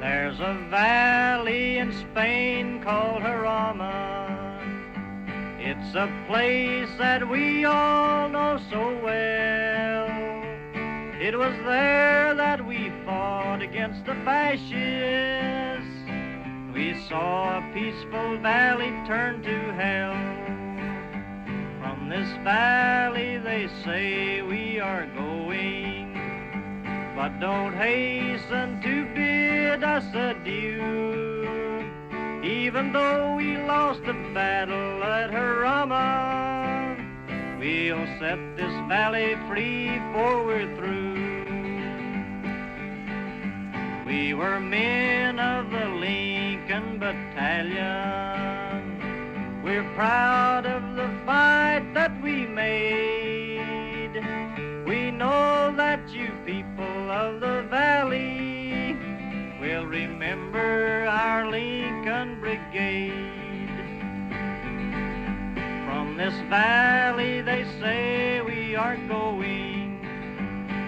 There's a valley in Spain called Jarama. It's a place that we all know so well. It was there that we fought against the fascists. We saw a peaceful valley turn to hell. From this valley they say we are going, but don't hasten to bid us adieu. Even though we lost the battle at Jarama, we'll set this valley free before we're through. We were men of the Lincoln Battalion. We're proud of the fight that we made. We know that you people of the valley will remember our Lincoln Brigade. From this valley they say we are going,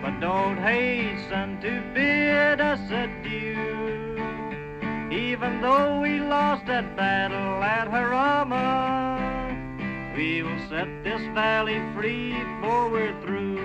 but don't hasten to bid us adieu. Even though we lost that battle at Jarama, we will set this valley free before we're through.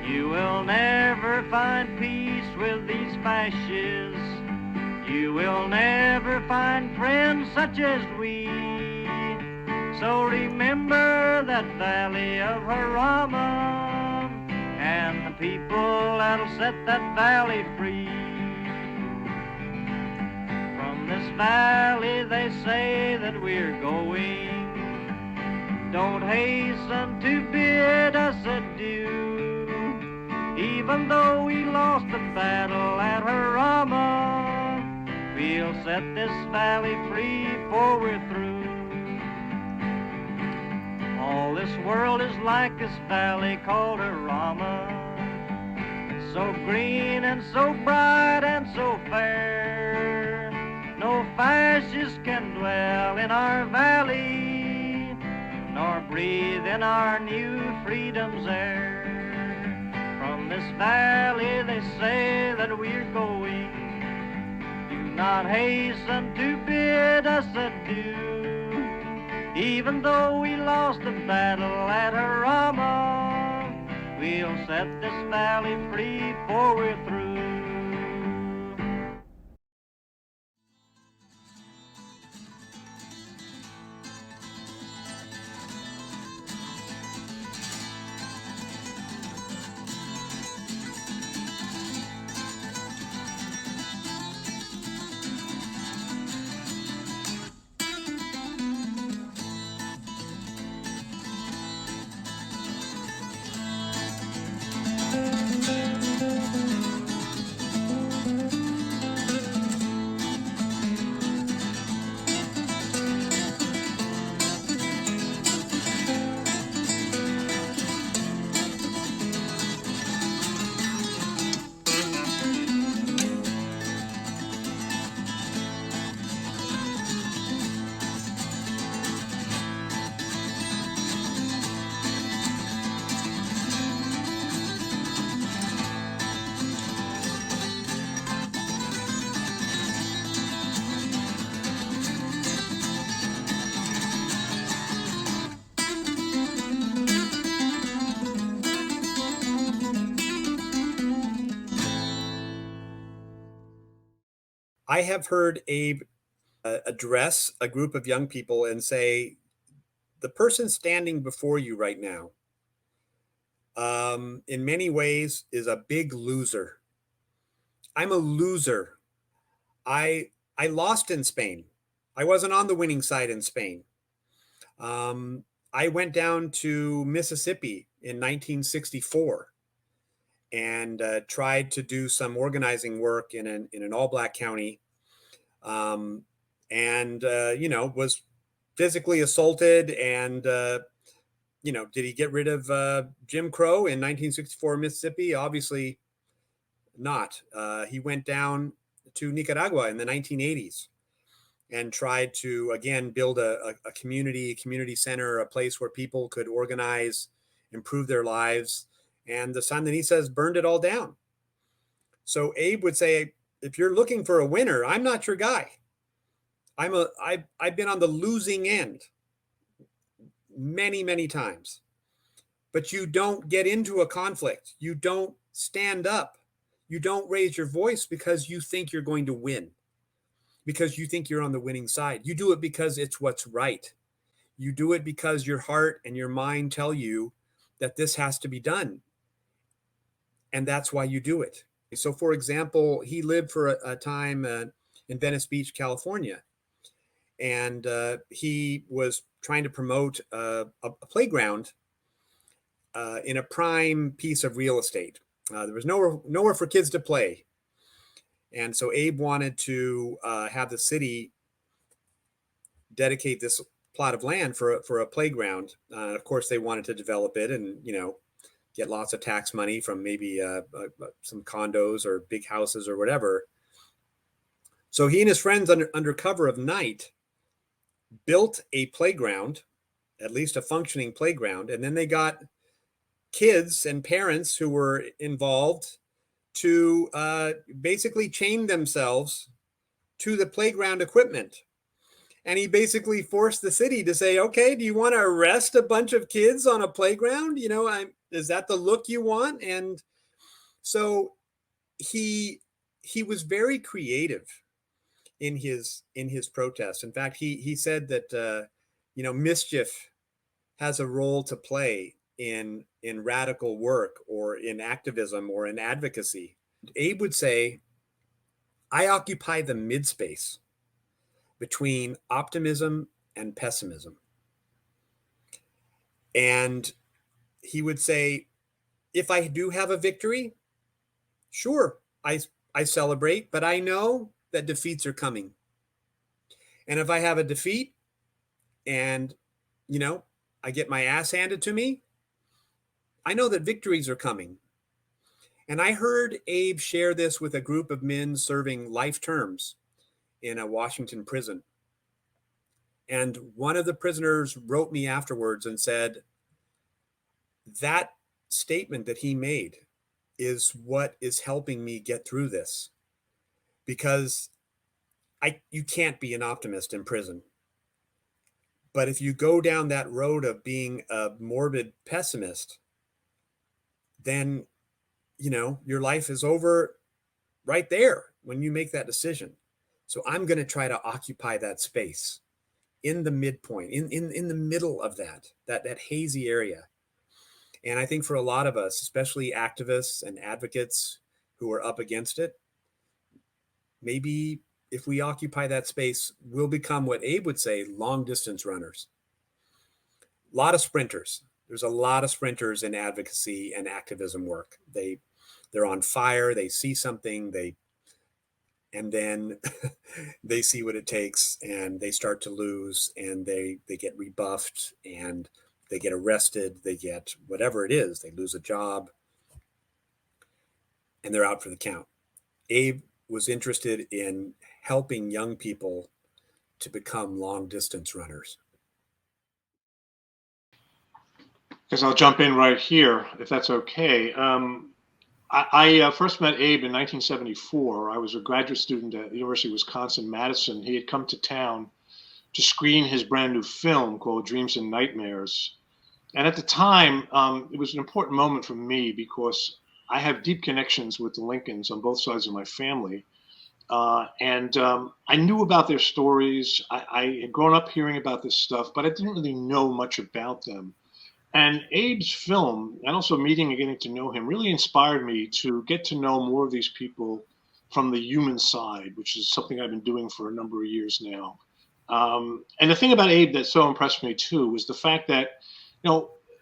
You will never find peace with these fascists. You will never find friends such as we. So remember that valley of Jarama and the people that'll set that valley free. From this valley they say that we're going. Don't hasten to bid us adieu. Even though we lost the battle at Jarama, we'll set this valley free before we're through. All this world is like this valley called Jarama, so green and so bright and so fair. No fascist can dwell in our valley, nor breathe in our new freedom's air. From this valley they say that we're going. Do not hasten to bid us adieu. Even though we lost the battle at Jarama, we'll set this valley free before we're through. I have heard Abe address a group of young people and say, the person standing before you right now, in many ways, is a big loser. I'm a loser. I lost in Spain. I wasn't on the winning side in Spain. I went down to Mississippi in 1964 and tried to do some organizing work in an all-black county, and was physically assaulted. And did he get rid of Jim Crow in 1964 Mississippi? Obviously not. He went down to Nicaragua in the 1980s and tried to again build a community center, a place where people could organize, improve their lives. And the Sandinistas burned it all down. So Abe would say, if you're looking for a winner, I'm not your guy. I've been on the losing end many, many times. But you don't get into a conflict. You don't stand up. You don't raise your voice because you think you're going to win, because you think you're on the winning side. You do it because it's what's right. You do it because your heart and your mind tell you that this has to be done. And that's why you do it. So, for example, he lived for a time in Venice Beach, California. And he was trying to promote a playground in a prime piece of real estate. There was nowhere for kids to play. And so Abe wanted to have the city dedicate this plot of land for a playground. Of course, they wanted to develop it and, get lots of tax money from maybe some condos or big houses or whatever. So he and his friends under cover of night built a playground, at least a functioning playground. And then they got kids and parents who were involved to basically chain themselves to the playground equipment. And he basically forced the city to say, okay, do you want to arrest a bunch of kids on a playground? Is that the look you want? And so he was very creative in his protest. In fact, he said that, mischief has a role to play in radical work or in activism or in advocacy. Abe would say, I occupy the mid-space between optimism and pessimism. And he would say, if I do have a victory, sure, I celebrate, but I know that defeats are coming. And if I have a defeat and, I get my ass handed to me, I know that victories are coming. And I heard Abe share this with a group of men serving life terms in a Washington prison. And one of the prisoners wrote me afterwards and said, that statement that he made is what is helping me get through this. Because you can't be an optimist in prison. But if you go down that road of being a morbid pessimist, then, your life is over right there when you make that decision. So I'm going to try to occupy that space in the midpoint, in the middle of that hazy area. And I think for a lot of us, especially activists and advocates who are up against it, maybe if we occupy that space, we'll become what Abe would say, long distance runners. A lot of sprinters. There's a lot of sprinters in advocacy and activism work. They're on fire. They see something, and then they see what it takes and they start to lose and they get rebuffed and they get arrested. They get whatever it is. They lose a job and they're out for the count. Abe was interested in helping young people to become long distance runners. Guess I'll jump in right here, if that's okay. I first met Abe in 1974. I was a graduate student at the University of Wisconsin-Madison. He had come to town to screen his brand new film called Dreams and Nightmares. And at the time, it was an important moment for me because I have deep connections with the Lincolns on both sides of my family. And I knew about their stories. I had grown up hearing about this stuff, but I didn't really know much about them. And Abe's film, and also meeting and getting to know him, really inspired me to get to know more of these people from the human side, which is something I've been doing for a number of years now. And the thing about Abe that so impressed me, too, was the fact that,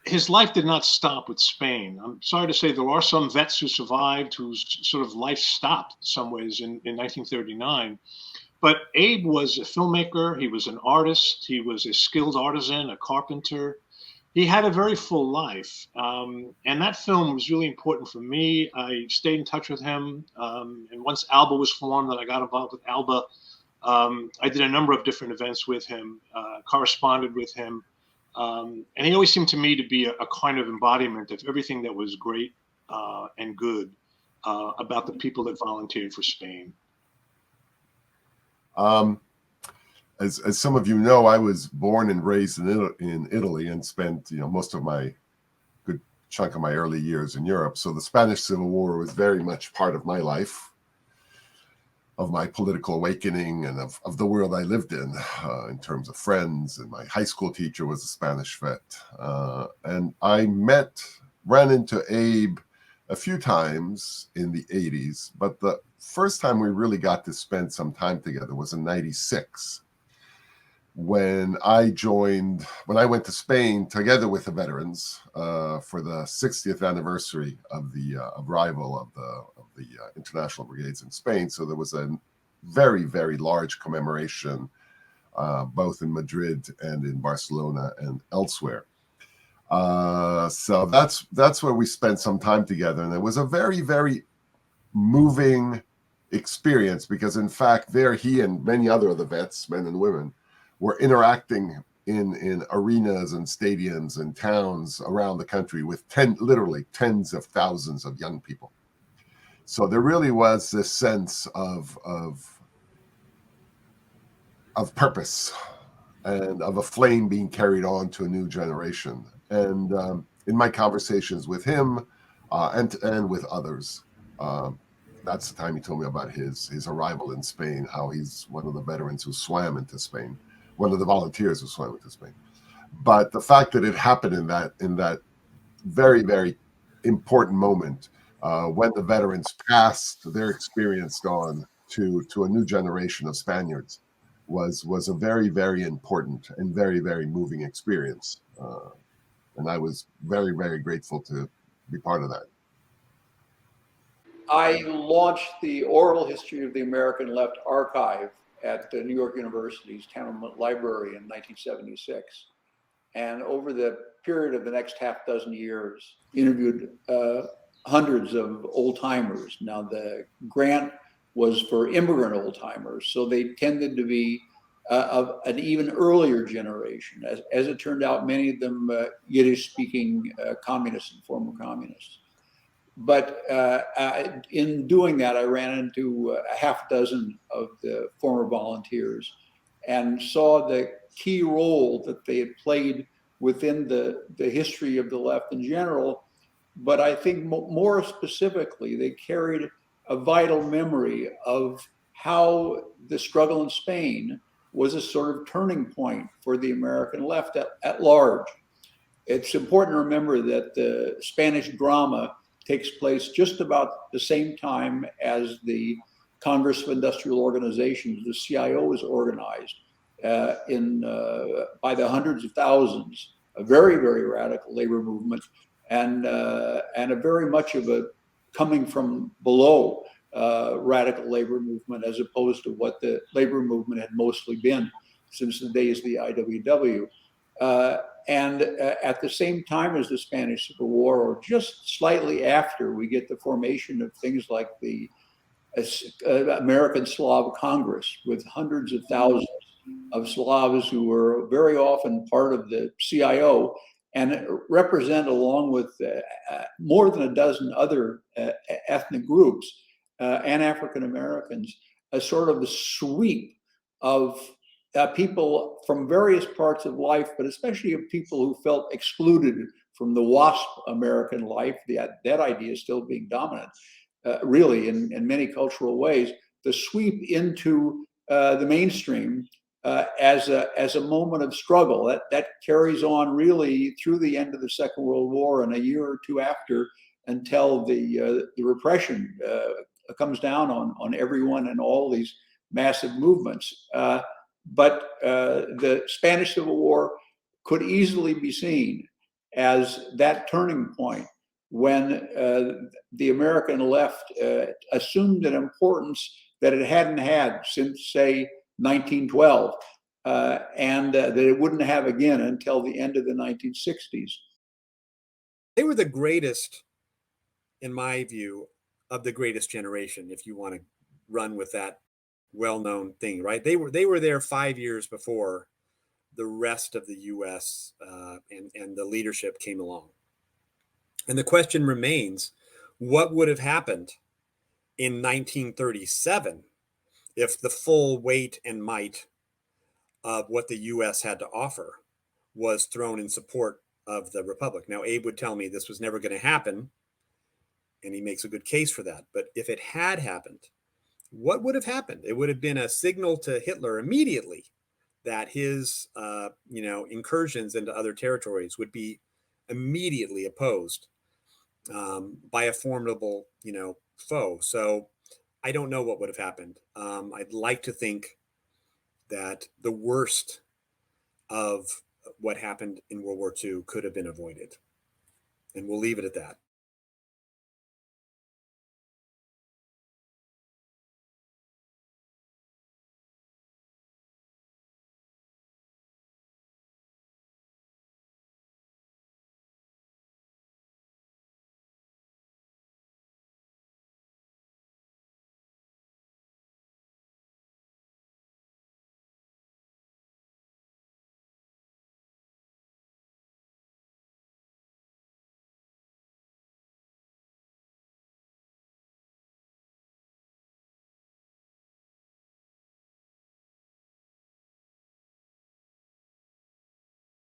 his life did not stop with Spain. I'm sorry to say there are some vets who survived whose sort of life stopped in some ways in 1939. But Abe was a filmmaker. He was an artist. He was a skilled artisan, a carpenter. He had a very full life. And that film was really important for me. I stayed in touch with him. And once ALBA was formed and I got involved with ALBA, I did a number of different events with him, corresponded with him. And he always seemed to me to be a kind of embodiment of everything that was great and good. about the people that volunteered for Spain? As some of you know, I was born and raised in Italy and spent most of my good chunk of my early years in Europe. So the Spanish Civil War was very much part of my life, of my political awakening, and of the world I lived in terms of friends. And my high school teacher was a Spanish vet. And I ran into Abe a few times in the 80s, but the first time we really got to spend some time together was in 96. When I went to Spain together with the veterans for the 60th anniversary of the arrival of the international brigades in Spain. So there was a very, very large commemoration both in Madrid and in Barcelona and elsewhere. So that's where we spent some time together, and it was a very, very moving experience because, in fact, there he and many other of the vets, men and women, were interacting in arenas and stadiums and towns around the country with literally tens of thousands of young people. So there really was this sense of purpose and of a flame being carried on to a new generation. And in my conversations with him and with others, that's the time he told me about his arrival in Spain, how he's one of the veterans who swam into Spain, one of the volunteers who swam into Spain. But the fact that it happened in that very, very important moment when the veterans passed their experience on to a new generation of Spaniards was a very, very important and very, very moving experience. And I was very, very grateful to be part of that. I launched the Oral History of the American Left archive at the New York University's Tenement Library in 1976. And over the period of the next half dozen years, interviewed hundreds of old timers. Now, the grant was for immigrant old timers, so they tended to be of an even earlier generation. As it turned out, many of them Yiddish-speaking communists and former communists. But in doing that, I ran into a half dozen of the former volunteers and saw the key role that they had played within the history of the left in general. But I think more specifically, they carried a vital memory of how the struggle in Spain was a sort of turning point for the American left at large. It's important to remember that the Spanish drama takes place just about the same time as the Congress of Industrial Organizations, the CIO, was organized by the hundreds of thousands, a very, very radical labor movement, and a very much of a coming from below radical labor movement, as opposed to what the labor movement had mostly been since the days of the IWW. And at the same time as the Spanish Civil War, or just slightly after, we get the formation of things like the American Slav Congress, with hundreds of thousands of Slavs who were very often part of the CIO and represent, along with more than a dozen other ethnic groups and African Americans, a sort of a sweep of people from various parts of life, but especially of people who felt excluded from the WASP American life, that idea still being dominant, really, in many cultural ways, the sweep into the mainstream as a moment of struggle that carries on really through the end of the Second World War and a year or two after, until the repression comes down on everyone and all these massive movements. But the Spanish Civil War could easily be seen as that turning point when the American left assumed an importance that it hadn't had since, say, 1912, and that it wouldn't have again until the end of the 1960s. They were the greatest, in my view, of the greatest generation, if you want to run with that well-known thing, right? They were there 5 years before the rest of the U.S. And the leadership came along. And the question remains, what would have happened in 1937 if the full weight and might of what the U.S. had to offer was thrown in support of the Republic. Now, Abe would tell me this was never going to happen, and he makes a good case for that. But if it had happened, what would have happened? It would have been a signal to Hitler immediately that his, incursions into other territories would be immediately opposed by a formidable, foe. So I don't know what would have happened. I'd like to think that the worst of what happened in World War II could have been avoided. And we'll leave it at that.